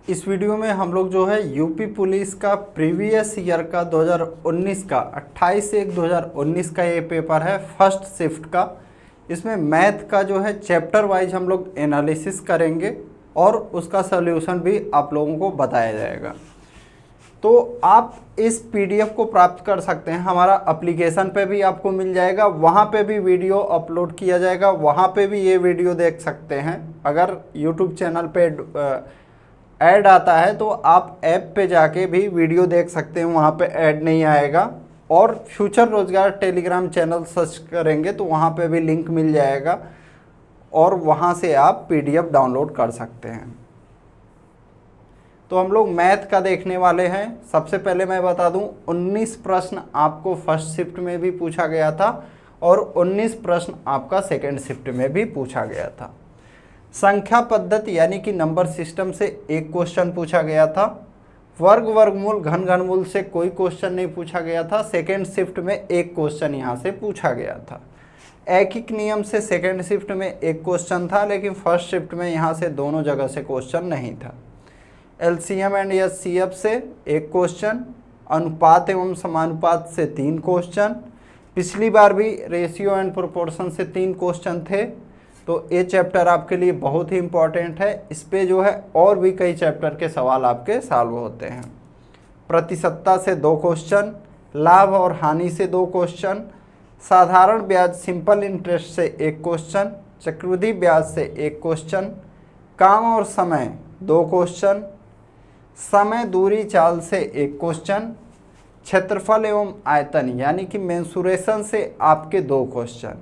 इस वीडियो में हम लोग जो है यूपी पुलिस का प्रीवियस ईयर का 2019 का 28/1/2019 का ये पेपर है फर्स्ट शिफ्ट का। इसमें मैथ का जो है चैप्टर वाइज हम लोग एनालिसिस करेंगे और उसका सॉल्यूशन भी आप लोगों को बताया जाएगा। तो आप इस पीडीएफ को प्राप्त कर सकते हैं, हमारा एप्लीकेशन पे भी आपको मिल जाएगा, वहाँ पे भी वीडियो अपलोड किया जाएगा, वहाँ पे भी ये वीडियो देख सकते हैं। अगर यूट्यूब चैनल पे ऐड आता है तो आप ऐप पे जाके भी वीडियो देख सकते हैं, वहाँ पे ऐड नहीं आएगा। और फ्यूचर रोजगार टेलीग्राम चैनल सर्च करेंगे तो वहाँ पे भी लिंक मिल जाएगा और वहाँ से आप पीडीएफ डाउनलोड कर सकते हैं। तो हम लोग मैथ का देखने वाले हैं। सबसे पहले मैं बता दूं 19 प्रश्न आपको फर्स्ट शिफ्ट में भी पूछा गया था और 19 प्रश्न आपका सेकेंड शिफ्ट में भी पूछा गया था। संख्या पद्धति यानी कि नंबर सिस्टम से एक क्वेश्चन पूछा गया था। वर्ग वर्गमूल घन घनमूल से कोई क्वेश्चन नहीं पूछा गया था। सेकेंड शिफ्ट में एक क्वेश्चन यहाँ से पूछा गया था। ऐकिक नियम से सेकेंड शिफ्ट में एक क्वेश्चन था, लेकिन फर्स्ट शिफ्ट में यहाँ से दोनों जगह से क्वेश्चन नहीं था। एलसीएम एंड एचसीएफ से एक क्वेश्चन, अनुपात एवं समानुपात से 3 क्वेश्चन, पिछली बार भी रेशियो एंड प्रोपोर्शन से 3 क्वेश्चन थे। तो ये चैप्टर आपके लिए बहुत ही इम्पॉर्टेंट है। इस पे जो है और भी कई चैप्टर के सवाल आपके सॉल्व होते हैं। प्रतिशतता से 2 क्वेश्चन, लाभ और हानि से 2 क्वेश्चन, साधारण ब्याज सिंपल इंटरेस्ट से 1 क्वेश्चन, चक्रवृद्धि ब्याज से 1 क्वेश्चन, काम और समय 2 क्वेश्चन, समय दूरी चाल से 1 क्वेश्चन, क्षेत्रफल एवं आयतन यानी कि मेंसुरेशन से आपके 2 क्वेश्चन,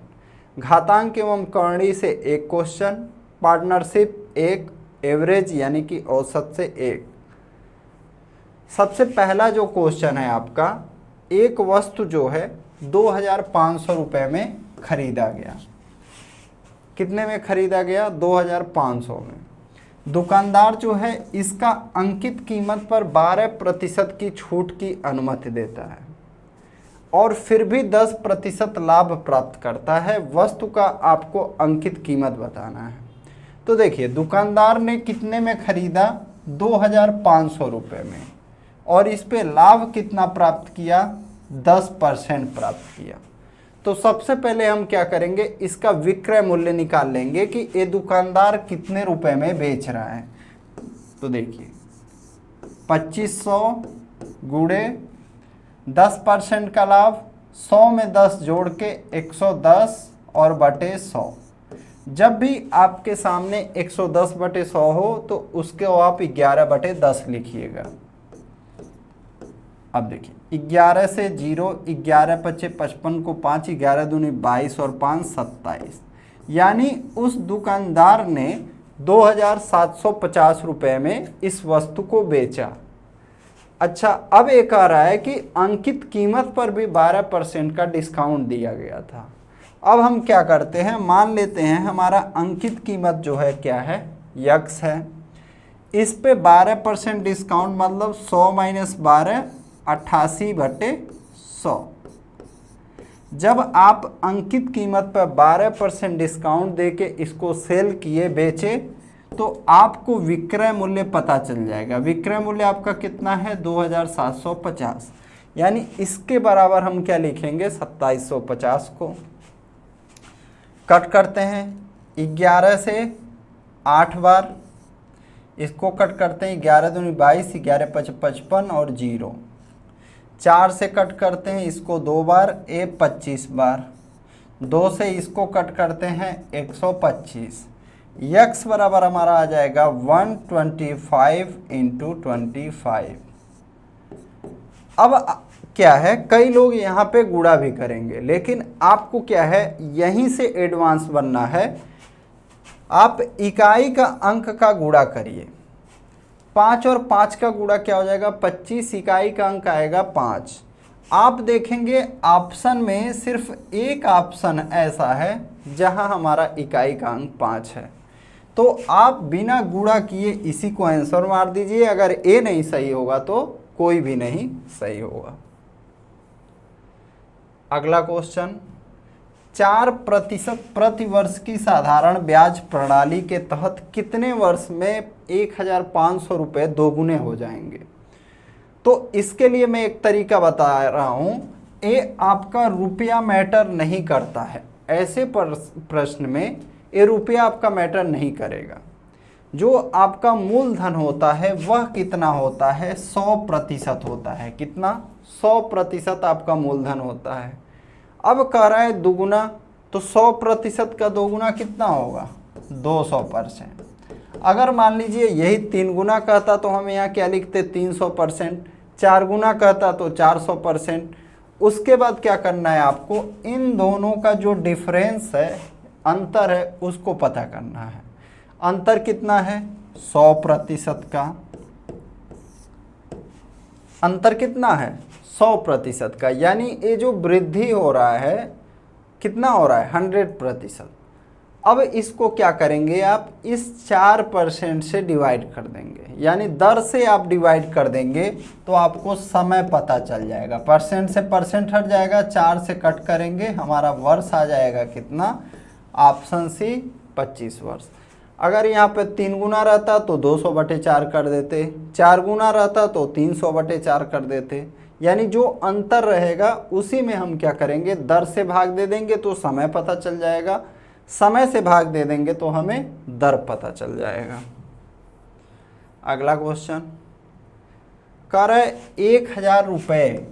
घातांक एवं कर्णी से 1 क्वेश्चन, पार्टनरशिप 1, एवरेज यानी कि औसत से 1। सबसे पहला जो क्वेश्चन है आपका, एक वस्तु जो है 2500 रुपये में खरीदा गया। कितने में खरीदा गया? 2500 में। दुकानदार जो है इसका अंकित कीमत पर 12% की छूट की अनुमति देता है और फिर भी 10% लाभ प्राप्त करता है। वस्तु का आपको अंकित कीमत बताना है। तो देखिए, दुकानदार ने कितने में खरीदा? 2500 रुपये में, और इस पे लाभ कितना प्राप्त किया? 10% प्राप्त किया। तो सबसे पहले हम क्या करेंगे, इसका विक्रय मूल्य निकाल लेंगे कि ये दुकानदार कितने रुपए में बेच रहा है। तो देखिए 2500 गुणे 10% का लाभ, 100 में 10 जोड़ के 110 और बटे 100। जब भी आपके सामने 110 बटे 100 हो तो उसके आप 11 बटे 10 लिखिएगा। अब देखिए 11 से 0, 11 पचे 55 को 5, 11 दूनी 22 और 5 27, यानी उस दुकानदार ने 2750 रुपये में इस वस्तु को बेचा। अच्छा, अब एक आ रहा है कि अंकित कीमत पर भी 12% का डिस्काउंट दिया गया था। अब हम क्या करते हैं, मान लेते हैं हमारा अंकित कीमत जो है क्या है? x है। इस पे 12% डिस्काउंट मतलब 100 - 12 88 बटे 100। जब आप अंकित कीमत पर 12% डिस्काउंट देके इसको सेल किए, बेचे, तो आपको विक्रय मूल्य पता चल जाएगा। विक्रय मूल्य आपका कितना है? 2750, यानी इसके बराबर हम क्या लिखेंगे? 2750 को कट करते हैं 11 से 8 बार, इसको कट करते हैं 11 दूनी 22, 11 पचे 55 और 0। 4 से कट करते हैं इसको 2 बार, 25 बार। 2 से इसको कट करते हैं 125। x बराबर हमारा आ जाएगा 125 × 25। अब क्या है, कई लोग यहाँ पे गुणा भी करेंगे, लेकिन आपको क्या है, यहीं से एडवांस बनना है। आप इकाई का अंक का गुणा करिए। 5 और 5 का गुणा क्या हो जाएगा? 25। इकाई का अंक आएगा 5। आप देखेंगे ऑप्शन में सिर्फ एक ऑप्शन ऐसा है जहां हमारा इकाई का अंक 5 है। तो आप बिना गुणा किए इसी को आंसर मार दीजिए। अगर ए नहीं सही होगा तो कोई भी नहीं सही होगा। अगला क्वेश्चन, 4% प्रति वर्ष की साधारण ब्याज प्रणाली के तहत कितने वर्ष में 1,500 रुपये दोगुने हो जाएंगे। तो इसके लिए मैं एक तरीका बता रहा हूँ, ये आपका रुपया मैटर नहीं करता है। ऐसे प्रश्न में ये रुपया आपका मैटर नहीं करेगा। जो आपका मूलधन होता है वह कितना होता है, 100% होता है। कितना? 100% आपका मूलधन होता है। अब कह रहा है दुगुना, तो 100% का दोगुना कितना होगा, 200%। अगर मान लीजिए यही 3 गुना कहता तो हम यहाँ क्या लिखते, 300%। 4 गुना कहता तो 400%। उसके बाद क्या करना है आपको, इन दोनों का जो डिफरेंस है, अंतर है, उसको पता करना है। अंतर कितना है, 100% का। अंतर कितना है, 100% का। यानी ये जो वृद्धि हो रहा है कितना हो रहा है, 100%। अब इसको क्या करेंगे आप, इस 4% से डिवाइड कर देंगे, यानी दर से आप डिवाइड कर देंगे तो आपको समय पता चल जाएगा। परसेंट से परसेंट हट जाएगा, 4 से कट करेंगे, हमारा वर्ष आ जाएगा कितना, ऑप्शन सी 25 वर्ष। अगर यहाँ पे 3 गुना रहता तो 200/4 कर देते, 4 गुना रहता तो 300/4 कर देते। यानी जो अंतर रहेगा उसी में हम क्या करेंगे, दर से भाग दे देंगे तो समय पता चल जाएगा, समय से भाग दे देंगे तो हमें दर पता चल जाएगा। अगला क्वेश्चन कह रहा है 1,000 रुपये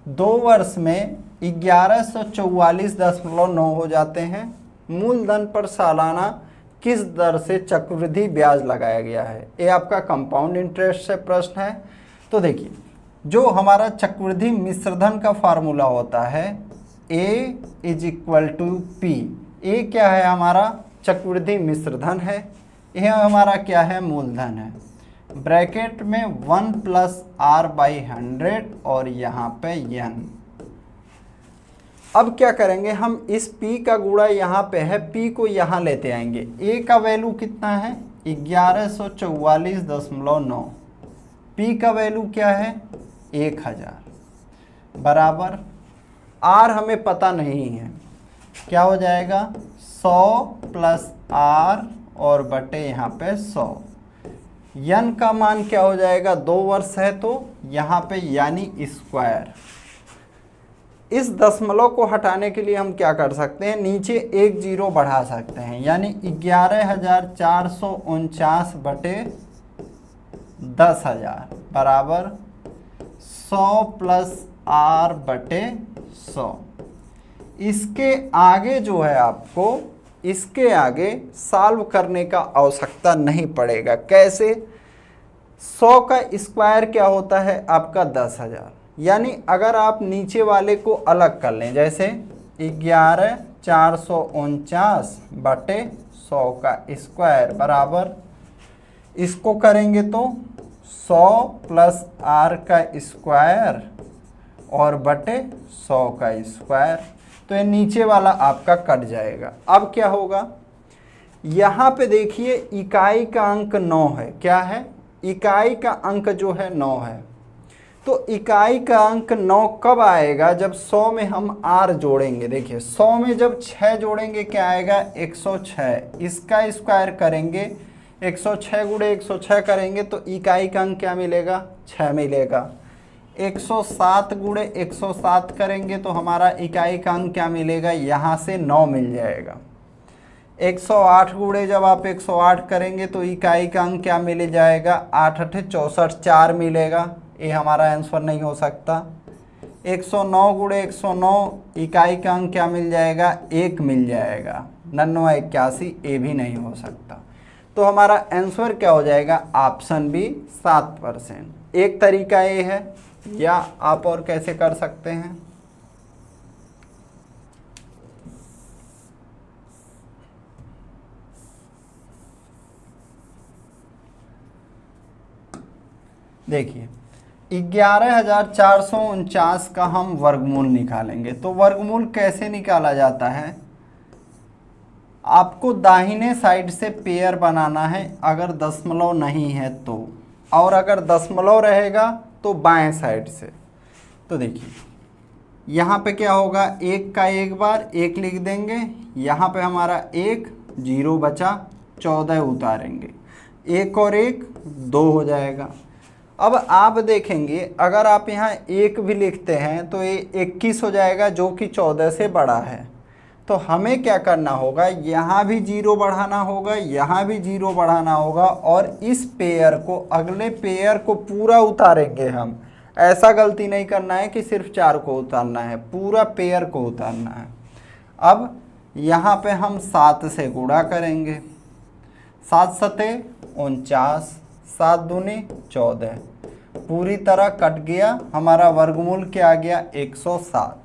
2 वर्ष में 1144.9 हो जाते हैं। मूलधन पर सालाना किस दर से चक्रवृद्धि ब्याज लगाया गया है। ये आपका कंपाउंड इंटरेस्ट से प्रश्न है। तो देखिए, जो हमारा चक्रवृद्धि मिश्रधन का फार्मूला होता है, A = P। ए क्या है, हमारा चक्रवृद्धि मिश्रधन है, यह हमारा क्या है, मूलधन है। ब्रैकेट में 1 + R/100 और यहाँ पे n। अब क्या करेंगे हम, इस P का गुणा यहाँ पे है, P को यहाँ लेते आएंगे। A का वैल्यू कितना है, 1144.9। P का वैल्यू क्या है, 1000 बराबर R हमें पता नहीं है, क्या हो जाएगा, 100 + R और बटे यहाँ पे 100। n का मान क्या हो जाएगा, 2 वर्ष है तो यहाँ पे यानी स्क्वायर। इस दशमलव को हटाने के लिए हम क्या कर सकते हैं, नीचे एक 0 बढ़ा सकते हैं, यानी 11,449/10,000 बराबर 100 + R/100। इसके आगे जो है आपको, इसके आगे सॉल्व करने का आवश्यकता नहीं पड़ेगा। कैसे, 100 का स्क्वायर क्या होता है आपका 10,000। यानी अगर आप नीचे वाले को अलग कर लें, जैसे 11,449/100 का स्क्वायर बराबर, इसको करेंगे तो 100 + R का स्क्वायर और बटे 100 का स्क्वायर। तो ये नीचे वाला आपका कट जाएगा। अब क्या होगा, यहाँ पे देखिए इकाई का अंक 9 है। क्या है, इकाई का अंक जो है 9 है। तो इकाई का अंक 9 कब आएगा, जब 100 में हम R जोड़ेंगे। देखिए 100 में जब 6 जोड़ेंगे क्या आएगा, 106। इसका स्क्वायर करेंगे, 106 × 106 करेंगे तो इकाई का अंक क्या मिलेगा, 6 मिलेगा। 107 × 107 करेंगे तो हमारा इकाई का अंक क्या मिलेगा, यहाँ से 9 मिल जाएगा। 108 × जब आप 108 करेंगे तो इकाई का अंक क्या मिल जाएगा, 8 × 8 = 64, 4 मिलेगा। ये हमारा आंसर नहीं हो सकता। 109 × 109 इकाई का अंक क्या मिल जाएगा, 1 मिल जाएगा। 99 81 ये भी नहीं हो सकता। तो हमारा आंसर क्या हो जाएगा, ऑप्शन बी 7%। एक तरीका ये है, या आप और कैसे कर सकते हैं। देखिए 11,449 का हम वर्गमूल निकालेंगे। तो वर्गमूल कैसे निकाला जाता है, आपको दाहिने साइड से पेयर बनाना है अगर दशमलव नहीं है तो, और अगर दशमलव रहेगा तो बाएं साइड से। तो देखिए यहाँ पे क्या होगा, 1 का एक बार 1 लिख देंगे, यहाँ पे हमारा 1 0 बचा, 14 उतारेंगे। 1 और 1 2 हो जाएगा। अब आप देखेंगे अगर आप यहाँ 1 भी लिखते हैं तो ये 21 हो जाएगा, जो कि 14 से बड़ा है। तो हमें क्या करना होगा, यहाँ भी 0 बढ़ाना होगा, यहाँ भी 0 बढ़ाना होगा, और इस पेयर को, अगले पेयर को पूरा उतारेंगे हम। ऐसा गलती नहीं करना है कि सिर्फ 4 को उतारना है, पूरा पेयर को उतारना है। अब यहाँ पे हम 7 से गुणा करेंगे, 7 सते 49, 7 दूनी 14, पूरी तरह कट गया, हमारा वर्गमूल क्या आ गया 107।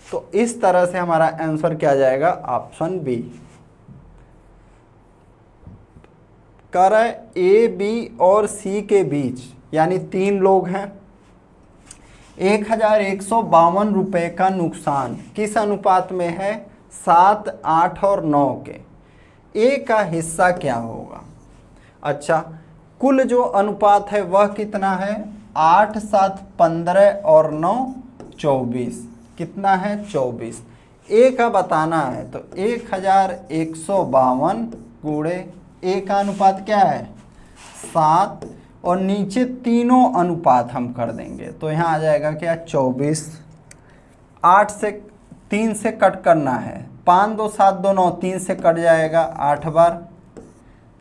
तो इस तरह से हमारा आंसर क्या जाएगा, ऑप्शन बी। कह रहा है ए बी और सी के बीच, यानी 3 लोग हैं, 1152 रुपये का नुकसान किस अनुपात में है, 7, 8 और 9 के। ए का हिस्सा क्या होगा। अच्छा, कुल जो अनुपात है वह कितना है, 8, 7, 15 और 9 24, कितना है 24। ए का बताना है तो 1152 गुणे ए का अनुपात क्या है 7, और नीचे तीनों अनुपात हम कर देंगे तो यहाँ आ जाएगा क्या 24। 8 से 3 से कट करना है, 5 2 7 2 9, 3 से कट जाएगा 8 बार,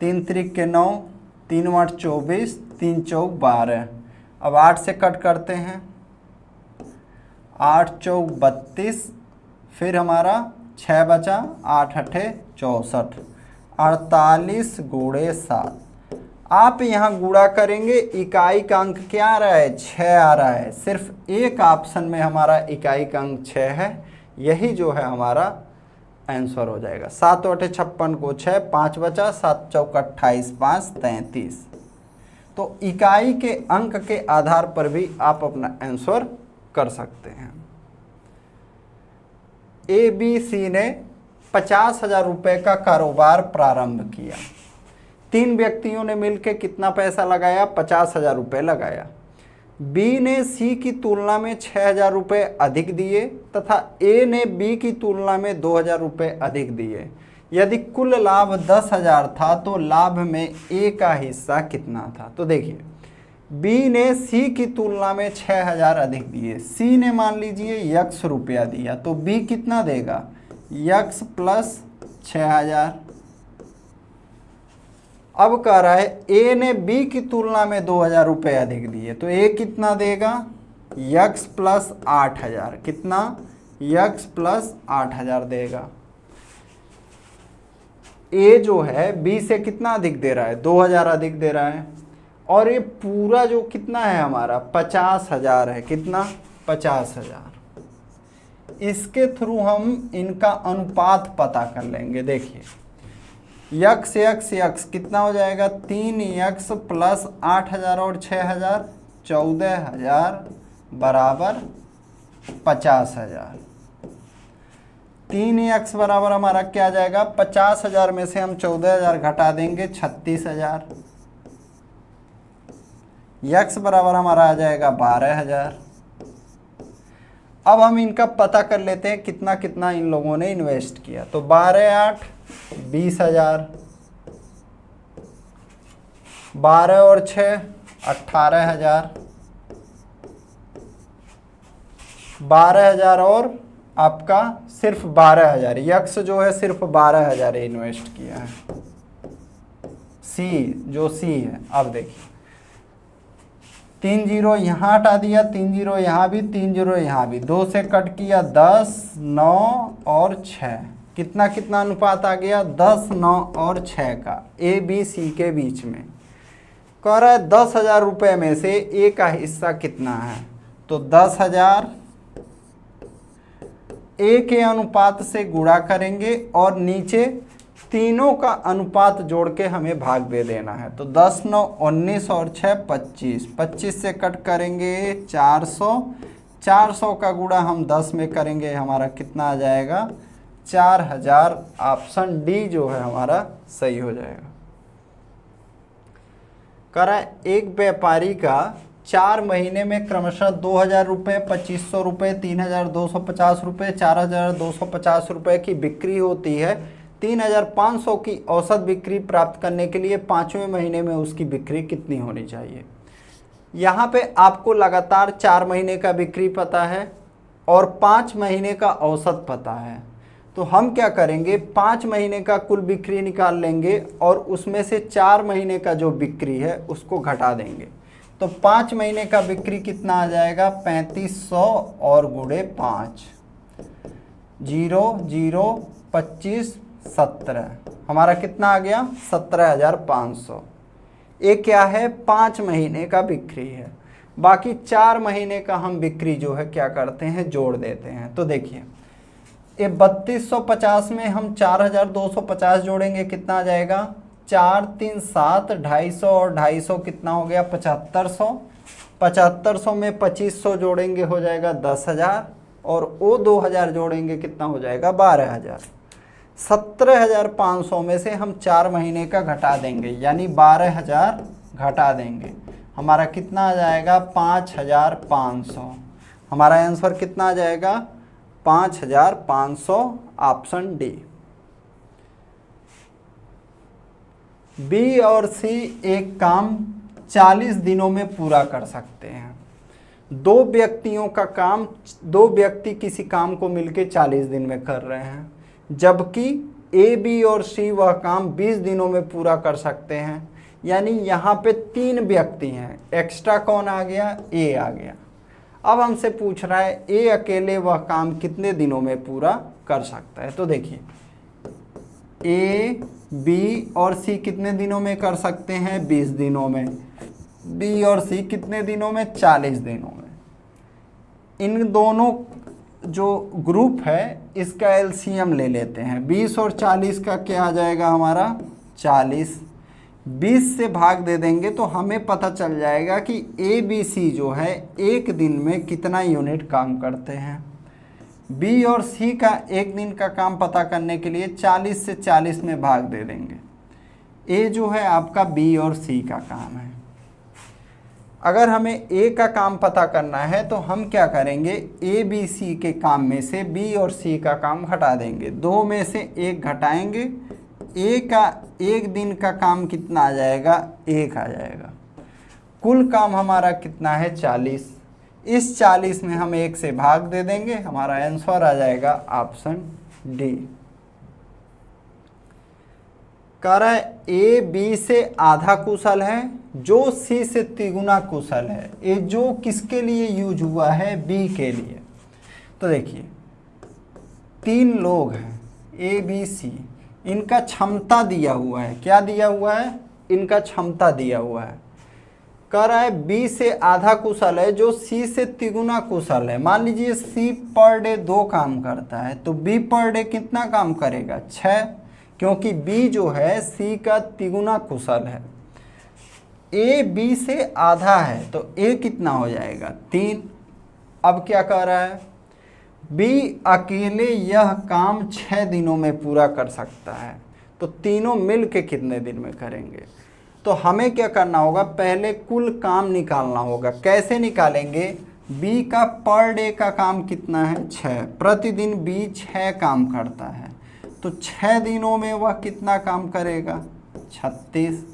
3 त्रिक के 9, 3 8 24, 3 चौक 12। अब 8 से कट करते हैं, 8 चौक 32, फिर हमारा 6 बचा, 8 अठे 64, 48 गुणे 7। आप यहाँ गुणा करेंगे, इकाई का अंक क्या आ रहा है 6 आ रहा है, सिर्फ एक ऑप्शन में हमारा इकाई का अंक 6 है, यही जो है हमारा आंसर हो जाएगा। 7 अठे 56 को 6, 5 बचा, 7 चौक 28, 5 33। तो इकाई के अंक के आधार पर भी आप अपना आंसर कर सकते हैं। ए बी सी ने 50,000 रुपये का कारोबार प्रारंभ किया। 3 व्यक्तियों ने मिलकर कितना पैसा लगाया, 50,000 रुपये लगाया। बी ने सी की तुलना में 6,000 रुपये अधिक दिए तथा ए ने बी की तुलना में 2,000 रुपये अधिक दिए। यदि कुल लाभ 10,000 था तो लाभ में ए का हिस्सा कितना था। तो देखिए, बी ने सी की तुलना में 6,000 अधिक दिए, सी ने मान लीजिए x रुपया दिया, तो बी कितना देगा x प्लस 6,000। अब कह रहा है ए ने बी की तुलना में 2,000 रुपये अधिक दिए, तो ए कितना देगा x प्लस 8,000, कितना x प्लस 8,000 देगा। ए जो है बी से कितना अधिक दे रहा है 2,000 अधिक दे रहा है, और ये पूरा जो कितना है हमारा 50,000 है, कितना 50,000। इसके थ्रू हम इनका अनुपात पता कर लेंगे। देखिए यक्स यक्स यक्स कितना हो जाएगा 3x प्लस 8,000 और 6,000 14,000 बराबर 50,000। 3x बराबर हमारा क्या आ जाएगा 50,000 में से हम 14,000 घटा देंगे 36,000। x बराबर हमारा आ जाएगा 12,000। अब हम इनका पता कर लेते हैं कितना कितना इन लोगों ने इन्वेस्ट किया। तो 12 8 20,000, 12 और 6 18,000, 12,000 और आपका सिर्फ 12,000। यक्स जो है सिर्फ 12,000 इन्वेस्ट किया है। सी जो सी है, अब देखिए 3 0 यहाँ हटा दिया, 3 0 यहाँ भी, 3 0 यहाँ भी, 2 से कट किया 10 9 और 6, कितना कितना अनुपात आ गया 10 9 और 6 का ए बी सी के बीच में। कह रहा है 10,000 रुपये में से ए का हिस्सा कितना है, तो 10,000 ए के अनुपात से गुणा करेंगे और नीचे तीनों का अनुपात जोड़ के हमें भाग दे देना है। तो 10 9 19 और 6 25, 25 से कट करेंगे 400, 400 का गुणा हम 10 में करेंगे, हमारा कितना आ जाएगा 4,000। ऑप्शन डी जो है हमारा सही हो जाएगा। कह रहा है एक व्यापारी का 4 महीने में क्रमशः 2,000 रुपये, 2,500 रुपये, 3,250 रुपये, 4,250 रुपये की बिक्री होती है, 3,500 की औसत बिक्री प्राप्त करने के लिए 5वें महीने में उसकी बिक्री कितनी होनी चाहिए। यहाँ पे आपको लगातार 4 महीने का बिक्री पता है और 5 महीने का औसत पता है। तो हम क्या करेंगे, 5 महीने का कुल बिक्री निकाल लेंगे और उसमें से 4 महीने का जो बिक्री है उसको घटा देंगे। तो 5 महीने का बिक्री कितना आ जाएगा, 3500 और गुणे 5, 0 0 25 17, हमारा कितना आ गया 17,500। ये क्या है, 5 महीने का बिक्री है। बाकी 4 महीने का हम बिक्री जो है क्या करते हैं, जोड़ देते हैं। तो देखिए ये 3250 में हम 4250 जोड़ेंगे, कितना आ जाएगा 4 3 7, 250 और 250 कितना हो गया 7500। 7500 में 2500 जोड़ेंगे हो जाएगा 10,000 और वो 2000 जोड़ेंगे कितना हो जाएगा 12,000। 17,500 में से हम 4 महीने का घटा देंगे यानी 12,000 घटा देंगे, हमारा कितना आ जाएगा 5,500। हमारा आंसर कितना आ जाएगा 5,500, ऑप्शन डी। बी और सी एक काम 40 दिनों में पूरा कर सकते हैं। दो व्यक्ति किसी काम को मिलके 40 दिन में कर रहे हैं, जबकि ए, बी और सी वह काम 20 दिनों में पूरा कर सकते हैं। यानी यहाँ पे 3 व्यक्ति हैं, एक्स्ट्रा कौन आ गया, ए आ गया। अब हमसे पूछ रहा है ए अकेले वह काम कितने दिनों में पूरा कर सकता है। तो देखिए ए, बी और सी कितने दिनों में कर सकते हैं, 20 दिनों में। बी और सी कितने दिनों में, 40 दिनों में। इन दोनों जो ग्रुप है इसका एलसीएम ले लेते हैं। 20 और 40 का क्या आ जाएगा हमारा 40। 20 से भाग दे देंगे तो हमें पता चल जाएगा कि ए, बी, सी जो है एक दिन में कितना यूनिट काम करते हैं। बी और सी का एक दिन का काम पता करने के लिए 40 से 40 में भाग दे देंगे। ए जो है आपका बी और सी का काम है। अगर हमें ए का काम पता करना है तो हम क्या करेंगे, ए, बी, सी के काम में से बी और सी का काम घटा देंगे। 2 में से 1 घटाएंगे, ए का एक दिन का काम कितना आ जाएगा, 1 आ जाएगा। कुल काम हमारा कितना है 40। इस 40 में हम 1 से भाग दे देंगे, हमारा आंसर आ जाएगा ऑप्शन डी। कह रहा है ए बी से आधा कुशल है, जो सी से तिगुना कुशल है। ये जो किसके लिए यूज हुआ है, बी के लिए। तो देखिए 3 लोग हैं ए, बी, सी, इनका क्षमता दिया हुआ है। क्या दिया हुआ है, इनका क्षमता दिया हुआ है। कह रहा है बी से आधा कुशल है, जो सी से तिगुना कुशल है। मान लीजिए सी पर डे 2 काम करता है तो बी पर डे कितना काम करेगा, 6, क्योंकि बी जो है सी का तिगुना कुशल है। ए बी से आधा है तो ए कितना हो जाएगा 3। अब क्या कह रहा है, बी अकेले यह काम 6 दिनों में पूरा कर सकता है, तो तीनों मिल के कितने दिन में करेंगे। तो हमें क्या करना होगा, पहले कुल काम निकालना होगा। कैसे निकालेंगे, बी का पर डे का काम कितना है 6, प्रतिदिन बी 6 काम करता है, तो 6 दिनों में वह कितना काम करेगा 36।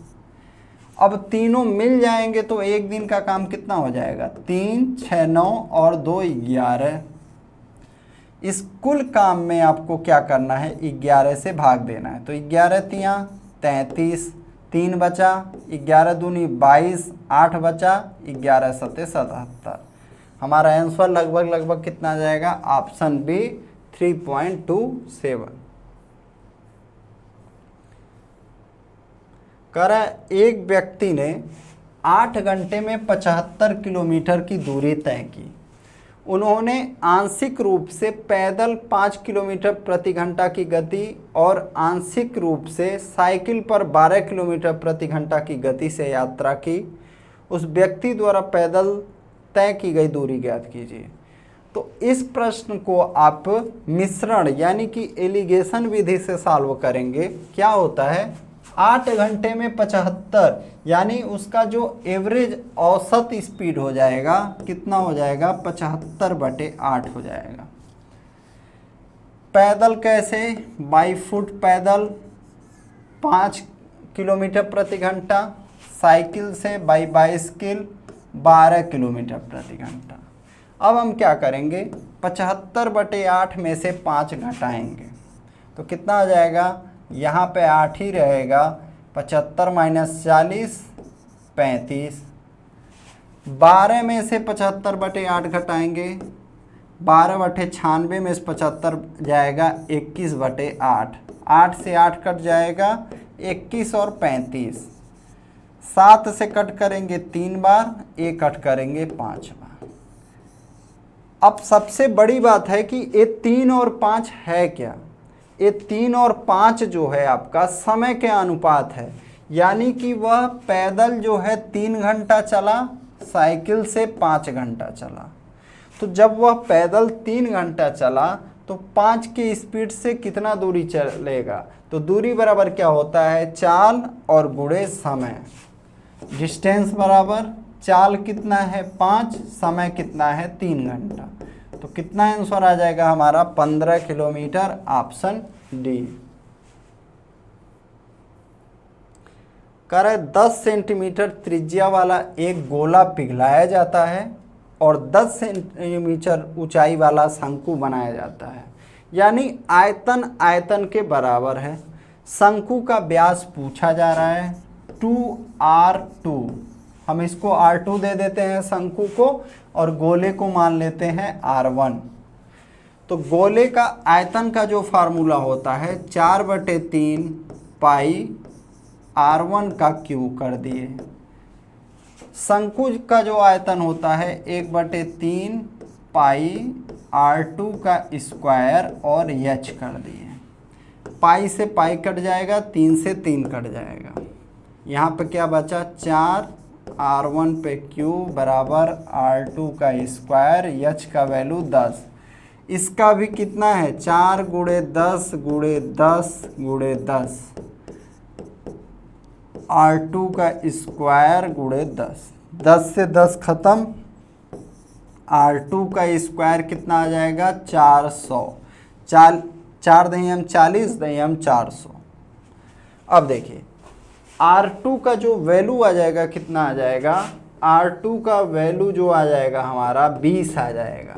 अब तीनों मिल जाएंगे तो एक दिन का काम कितना हो जाएगा, 3 6 9 और 2 11। इस कुल काम में आपको क्या करना है, 11 से भाग देना है। तो 11 तियाँ 33, 3 बचा, 11 दूनी 22, 8 बचा, 11 सत्ते 77। हमारा आंसर लगभग कितना आ जाएगा, ऑप्शन बी 3.27। कह रहा है एक व्यक्ति ने 8 घंटे में 75 किलोमीटर की दूरी तय की। उन्होंने आंशिक रूप से पैदल 5 किलोमीटर प्रति घंटा की गति और आंशिक रूप से साइकिल पर 12 किलोमीटर प्रति घंटा की गति से यात्रा की। उस व्यक्ति द्वारा पैदल तय की गई दूरी ज्ञात कीजिए। तो इस प्रश्न को आप मिश्रण यानी कि एलिगेशन विधि से सॉल्व करेंगे। क्या होता है, 8 घंटे में 75 यानी उसका जो एवरेज औसत स्पीड हो जाएगा कितना हो जाएगा, 75/8 हो जाएगा। पैदल कैसे, बाई फुट पैदल 5 किलोमीटर प्रति घंटा, साइकिल से बाई बाइसिकल 12 किलोमीटर प्रति घंटा। अब हम क्या करेंगे, 75/8 में से 5 घटाएंगे तो कितना आ जाएगा, यहाँ पे 8 ही रहेगा, 75 - 40 35। 12 में से 75/8 घटाएंगे, 12/96 में से 75 जाएगा 21/8, 8 से 8 कट जाएगा 21 और 35, 7 से कट करेंगे 3 बार, 1 कट करेंगे 5 बार। अब सबसे बड़ी बात है कि ये 3 और 5 है क्या, ये 3 और 5 जो है आपका समय के अनुपात है, यानी कि वह पैदल जो है 3 घंटा चला, साइकिल से 5 घंटा चला। तो जब वह पैदल 3 घंटा चला तो 5 की स्पीड से कितना दूरी चलेगा, तो दूरी बराबर क्या होता है, चाल और गुणे समय। डिस्टेंस बराबर चाल कितना है 5, समय कितना है 3 घंटा। तो कितना आंसर आ जाएगा हमारा 15 किलोमीटर, ऑप्शन डी। कह रहे 10 सेंटीमीटर त्रिज्या वाला एक गोला पिघलाया जाता है और 10 सेंटीमीटर ऊंचाई वाला शंकु बनाया जाता है, यानी आयतन आयतन के बराबर है। शंकु का व्यास पूछा जा रहा है 2r2, हम इसको r2 दे देते हैं शंकु को और गोले को मान लेते हैं r1। तो गोले का आयतन का जो फार्मूला होता है 4/3 पाई r1 का क्यूब कर दिए। शंकु का जो आयतन होता है 1/3 पाई r2 का स्क्वायर और h कर दिए। पाई से पाई कट जाएगा, 3 से 3 कट जाएगा, यहाँ पे क्या बचा 4 r1 पे क्यूब बराबर r2 का स्क्वायर, h का वैल्यू 10। इसका भी कितना है 4 × 10 × 10 × 10, r2 का स्क्वायर × 10, 10 से 10 खत्म, r2 का स्क्वायर कितना आ जाएगा 400, 4 दही हम 40, दही हम 400। अब देखिए R2 का जो वैल्यू आ जाएगा कितना आ जाएगा, R2 का वैल्यू जो आ जाएगा हमारा 20 आ जाएगा,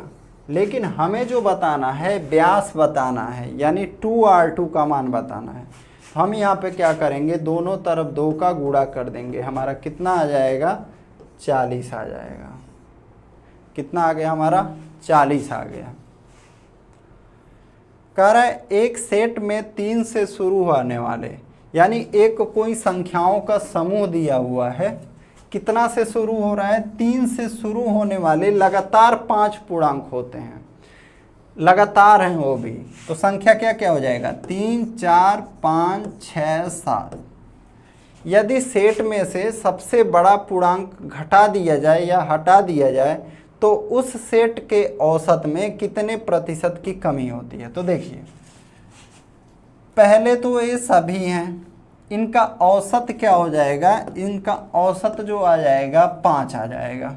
लेकिन हमें जो बताना है व्यास बताना है, यानी 2r2 का मान बताना है। हम यहाँ पे क्या करेंगे, दोनों तरफ 2 का गुणा कर देंगे, हमारा कितना आ जाएगा 40 आ जाएगा। कितना आ गया हमारा 40 आ गया। कह रहा है एक सेट में 3 से शुरू होने वाले, यानी एक कोई संख्याओं का समूह दिया हुआ है, कितना से शुरू हो रहा है 3 से शुरू होने वाले लगातार 5 पूर्णांक होते हैं, लगातार हैं वो भी। तो संख्या क्या क्या हो जाएगा 3 4 5 6 7। यदि सेट में से सबसे बड़ा पूर्णांक घटा दिया जाए या हटा दिया जाए तो उस सेट के औसत में कितने प्रतिशत की कमी होती है। तो देखिए पहले तो ये सभी हैं, इनका औसत क्या हो जाएगा, इनका औसत जो आ जाएगा 5 आ जाएगा।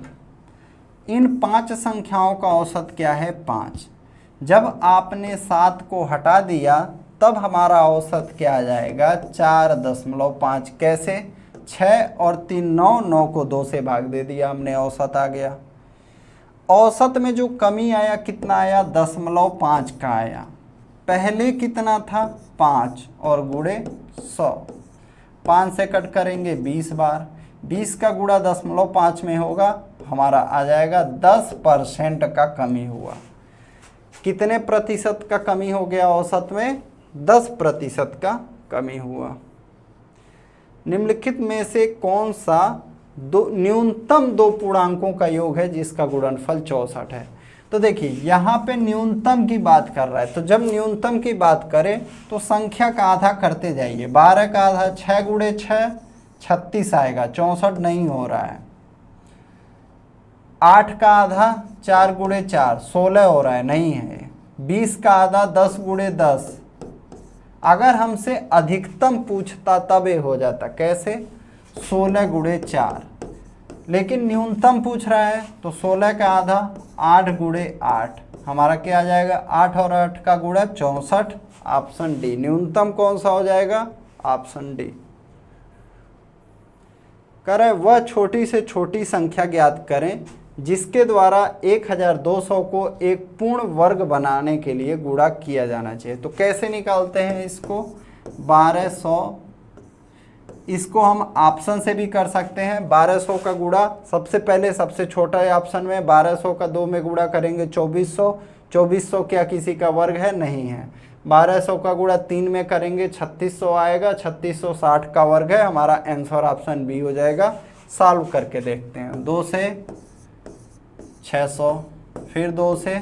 इन 5 संख्याओं का औसत क्या है 5। जब आपने 7 को हटा दिया तब हमारा औसत क्या आ जाएगा 4.5। कैसे, 6 और 3 9, 9 को 2 से भाग दे दिया हमने, औसत आ गया। औसत में जो कमी आया कितना आया 0.5 का आया। पहले कितना था 5 और गुणे 100, 5 से कट करेंगे 20 बार, 20 का गुणा 0.5 में होगा, हमारा आ जाएगा 10% का कमी हुआ। कितने प्रतिशत का कमी हो गया औसत में, 10% का कमी हुआ। निम्नलिखित में से कौन सा न्यूनतम 2 पूर्णांकों का योग है जिसका गुणनफल 64 है। तो देखिए यहाँ पे न्यूनतम की बात कर रहा है, तो जब न्यूनतम की बात करें तो संख्या का आधा करते जाइए। 12 का आधा 6 गुणे 6 36 आएगा, 64 नहीं हो रहा है। 8 का आधा 4 गुणे 4 16 हो रहा है, नहीं है। 20 का आधा 10 गुणे 10, अगर हमसे अधिकतम पूछता तब ये हो जाता, कैसे 16 गुणे 4, लेकिन न्यूनतम पूछ रहा है, तो 16 का आधा 8 गुणे 8 हमारा क्या आ जाएगा, 8 और 8 का गुणा 64, ऑप्शन डी। न्यूनतम कौन सा हो जाएगा, ऑप्शन डी। करें वह छोटी से छोटी संख्या ज्ञात करें जिसके द्वारा 1200 को एक पूर्ण वर्ग बनाने के लिए गुणा किया जाना चाहिए। तो कैसे निकालते हैं इसको, 1200, इसको हम ऑप्शन से भी कर सकते हैं। 1200 का गुणा सबसे पहले सबसे छोटा है ऑप्शन में, 1200 का 2 में गुणा करेंगे 2400, 2400 क्या किसी का वर्ग है, नहीं है। 1200 का गुणा 3 में करेंगे 3600 आएगा, 3660 का वर्ग है। हमारा आंसर ऑप्शन बी हो जाएगा। सॉल्व करके देखते हैं, 2 से 600, फिर 2 से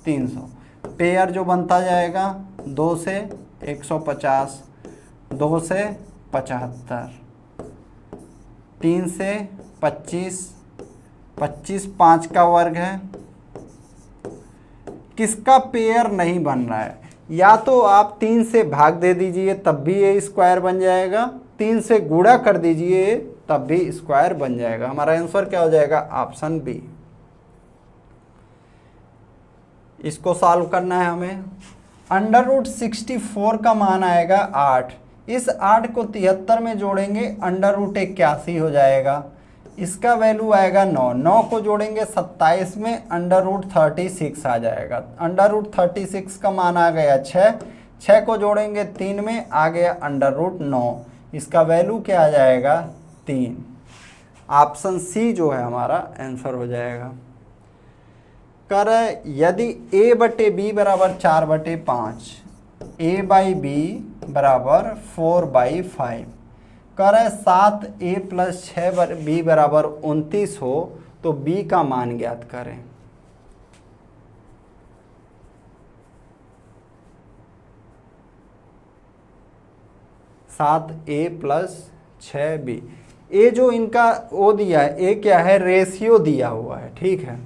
300, पेयर जो बनता जाएगा 2 से 150, 2 से 75, 3 से 25, 25 5 का वर्ग है। किसका पेयर नहीं बन रहा है, या तो आप 3 से भाग दे दीजिए तब भी ये स्क्वायर बन जाएगा, 3 से गुणा कर दीजिए तब भी स्क्वायर बन जाएगा। हमारा आंसर क्या हो जाएगा, ऑप्शन बी। इसको सॉल्व करना है हमें। √64 का मान आएगा 8, इस 8 को 73 में जोड़ेंगे √81 हो जाएगा। इसका वैल्यू आएगा 9, 9 को जोड़ेंगे 27 में √36 आ जाएगा। √36 का मान आ गया 6, 6 को जोड़ेंगे 3 में आ गया √9, इसका वैल्यू क्या आ जाएगा, 3। ऑप्शन सी जो है हमारा आंसर हो जाएगा। कर यदि a/b बराबर 4/5, a/b बराबर 4/5, कर 7a + 6b बराबर 29 हो तो b का मान ज्ञात करें। सात ए प्लस 6b, ए जो इनका वो दिया है, ए क्या है, रेशियो दिया हुआ है, ठीक है।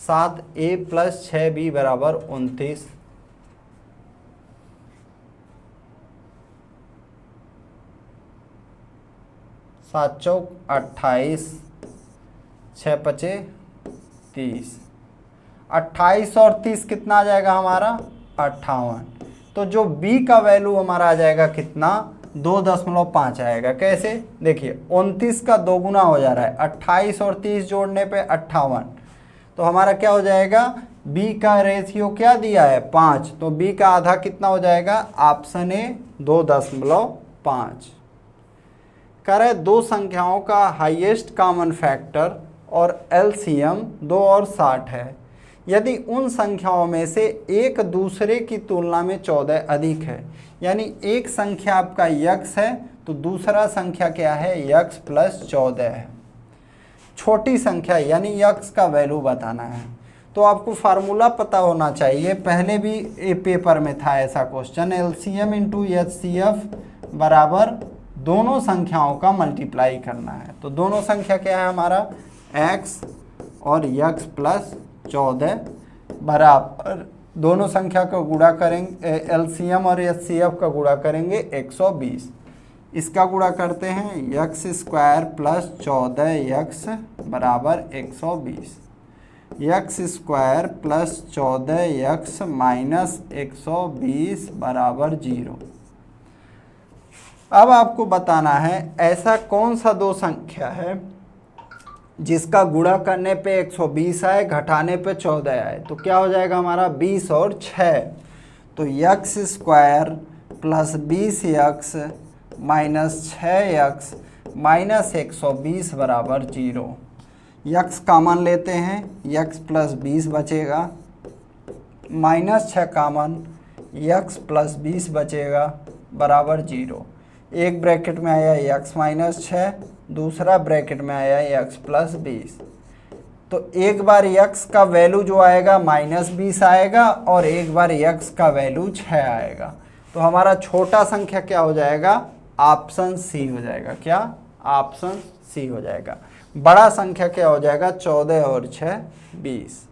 7a + 6b बराबर 29, 7 चौक 28, 6 पचे 30, 28 और 30 कितना आ जाएगा हमारा, 58। तो जो b का वैल्यू हमारा आ जाएगा कितना, 2.5 आएगा। कैसे, देखिए 29 का 2 गुना हो जा रहा है, 28 और 30 जोड़ने पे 58, तो हमारा क्या हो जाएगा, b का रेशियो क्या दिया है, 5, तो b का आधा कितना हो जाएगा, ऑप्शन ए 2.5। करे दो संख्याओं का हाईएस्ट कॉमन फैक्टर और एलसीएम 2 और 60 है। यदि उन संख्याओं में से एक दूसरे की तुलना में 14 अधिक है, यानी एक संख्या आपका यक्स है तो दूसरा संख्या क्या है, यक्स प्लस 14 है। छोटी संख्या यानी यक्स का वैल्यू बताना है, तो आपको फार्मूला पता होना चाहिए। पहले भी एक पेपर में था ऐसा क्वेश्चन, एलसीएम इंटू एचसीएफ बराबर दोनों संख्याओं का मल्टीप्लाई करना है। तो दोनों संख्या क्या है हमारा, x और x प्लस 14 बराबर दोनों संख्या का गुणा करेंगे, एलसीएम और एचसीएफ का गुणा करेंगे 120। इसका गुणा करते हैं, x² प्लस 14x बराबर 120, x² प्लस 14x माइनस 120 बराबर 0। अब आपको बताना है ऐसा कौन सा दो संख्या है जिसका गुणा करने पे 120 आए, घटाने पे 14 आए। तो क्या हो जाएगा हमारा 20 और 6, तो x² plus 20x minus 6x minus 120 बराबर 0। x कॉमन लेते हैं, x प्लस 20 बचेगा, माइनस 6 कॉमन, x प्लस 20 बचेगा बराबर 0। एक ब्रैकेट में आया x माइनस 6, दूसरा ब्रैकेट में आया x प्लस 20। तो एक बार x का वैल्यू जो आएगा माइनस 20 आएगा और एक बार x का वैल्यू 6 आएगा। तो हमारा छोटा संख्या क्या हो जाएगा, ऑप्शन सी हो जाएगा। क्या, ऑप्शन सी हो जाएगा। बड़ा संख्या क्या हो जाएगा, 14 और 6 20।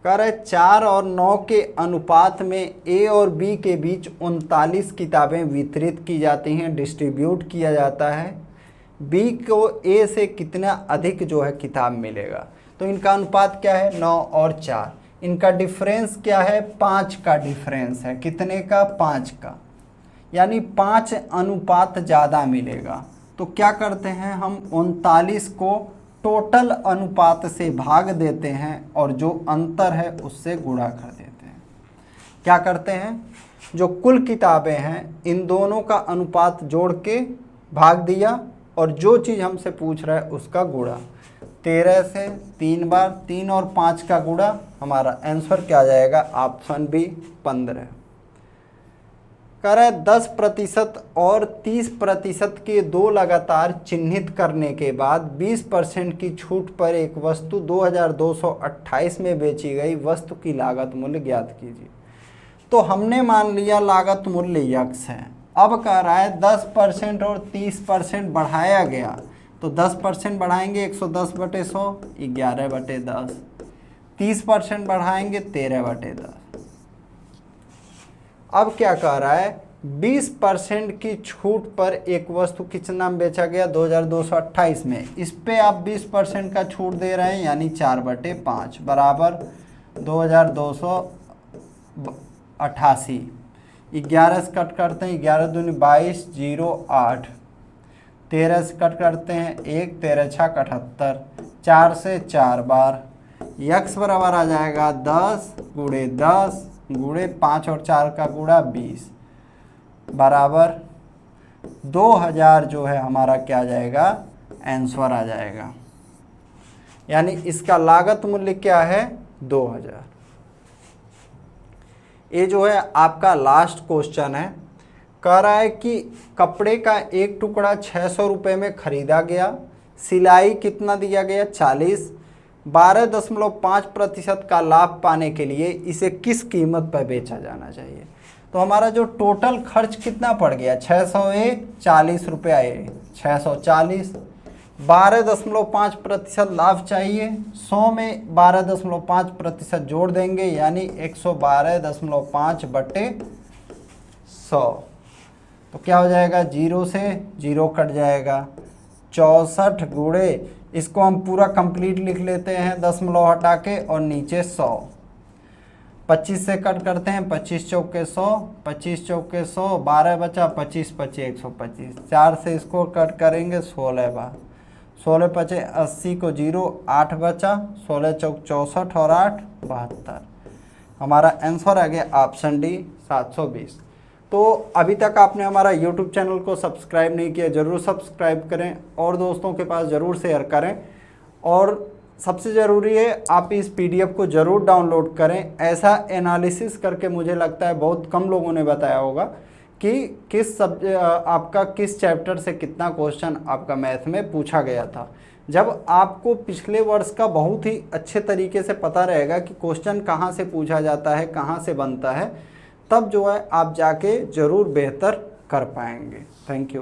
कह रहे 4 और 9 के अनुपात में a और b के बीच 39 किताबें वितरित की जाती हैं, डिस्ट्रीब्यूट किया जाता है। बी को ए से कितना अधिक जो है किताब मिलेगा। तो इनका अनुपात क्या है 9 और 4। इनका डिफरेंस क्या है 5 का डिफरेंस है, कितने का 5 का, यानी 5 अनुपात ज़्यादा मिलेगा। तो क्या करते हैं हम 39 को टोटल अनुपात से भाग देते हैं और जो अंतर है उससे गुणा कर देते हैं। क्या करते हैं, जो कुल किताबें हैं इन दोनों का अनुपात जोड़ के भाग दिया और जो चीज़ हमसे पूछ रहा है उसका गुणा। 13 से 3 बार 3 और 5 का गुणा, हमारा आंसर क्या आ जाएगा ऑप्शन बी 15। कह रहा है 10% और 30% के दो लगातार चिन्हित करने के बाद 20% की छूट पर एक वस्तु 2228 में बेची गई वस्तु की लागत मूल्य ज्ञात कीजिए। तो हमने मान लिया लागत मूल्य यक्स है। अब कह रहा है 10% और 30% बढ़ाया गया, तो 10% बढ़ाएंगे 110/100 11/10, 30% बढ़ाएंगे 13/10। अब क्या कह रहा है 20% की छूट पर एक वस्तु कितना में बेचा गया 2228 में, इस पे आप 20% का छूट दे रहे हैं यानी 4/5 बराबर 2288। 11 से कट करते हैं 11 दूनी 22 0 8, 13 से कट करते हैं 1 13 6 78, 4 से 4 बार यक्स बराबर आ जाएगा 10 गुणे 10 गुणे 5 और 4 का गुणा 20 बराबर 2000 जो है हमारा क्या आ जाएगा आंसर आ जाएगा। यानी इसका लागत मूल्य क्या है 2000। ये जो है आपका लास्ट क्वेश्चन है। कह रहा है कि कपड़े का एक टुकड़ा 600 रुपये में खरीदा गया, सिलाई कितना दिया गया 40, 12.5% का लाभ पाने के लिए इसे किस कीमत पर बेचा जाना चाहिए। तो हमारा जो टोटल खर्च कितना पड़ गया 600 40 रुपया 640, 12.5% लाभ चाहिए, 100 में 12.5% जोड़ देंगे यानी 112.5/100। तो क्या हो जाएगा 0 से 0 कट जाएगा 64 गुणे, इसको हम पूरा कंप्लीट लिख लेते हैं दशमलव हटा के और नीचे 100। 25 से कट करते हैं 25 चौके 100, 25 चौके 100, 12 बचा 25 25 125। 4 से इसको कट करेंगे 16 बार, 16 पचे 80 को 0 8 बचा, 16 चौक 64 और 8 72। हमारा आंसर आ गया ऑप्शन डी 720। तो अभी तक आपने हमारा YouTube चैनल को सब्सक्राइब नहीं किया, ज़रूर सब्सक्राइब करें और दोस्तों के पास ज़रूर शेयर करें। और सबसे ज़रूरी है आप इस PDF को ज़रूर डाउनलोड करें। ऐसा एनालिसिस करके मुझे लगता है बहुत कम लोगों ने बताया होगा कि आपका किस चैप्टर से कितना क्वेश्चन आपका मैथ में पूछा गया था। जब आपको पिछले वर्ष का बहुत ही अच्छे तरीके से पता रहेगा कि क्वेश्चन कहाँ से पूछा जाता है, कहाँ से बनता है, तब जो है आप जाके ज़रूर बेहतर कर पाएंगे। Thank you.